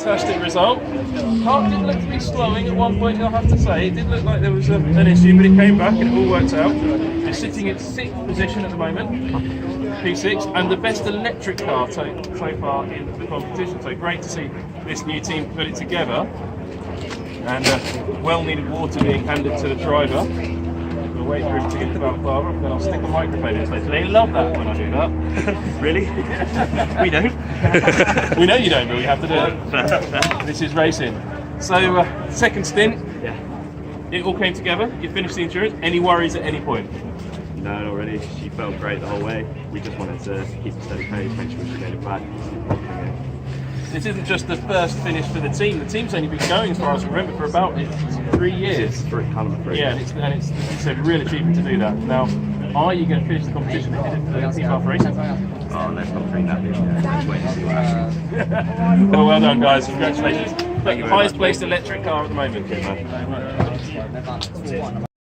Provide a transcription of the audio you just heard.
fantastic result. Car did look to be slowing at one point, I have to say. It did look like there was an issue, but it came back and it all worked out. It's sitting at 6th position at the moment, P6, and the best electric car so far in the competition. So great to see this new team put it together. And well-needed water being handed to the driver. We'll wait for him to get to Balaclava, and then I'll stick a microphone in his face. They love that when I do that. Really? We don't. We know you don't, but we have to do it. This is racing. So, second stint. Yeah. It all came together. You finished the endurance. Any worries at any point? No, not really. She felt great the whole way. We just wanted to keep a steady pace, make sure she made it back. This isn't just the first finish for the team. The team's only been going, as far as I remember, for about 3 years. Yeah, and it's a real achievement to do that. Now, are you going to finish the competition for the team after racing? Oh, let's not drink that bit. Let's wait and see what happens. Well done, guys. Congratulations. Highest placed electric car at the moment.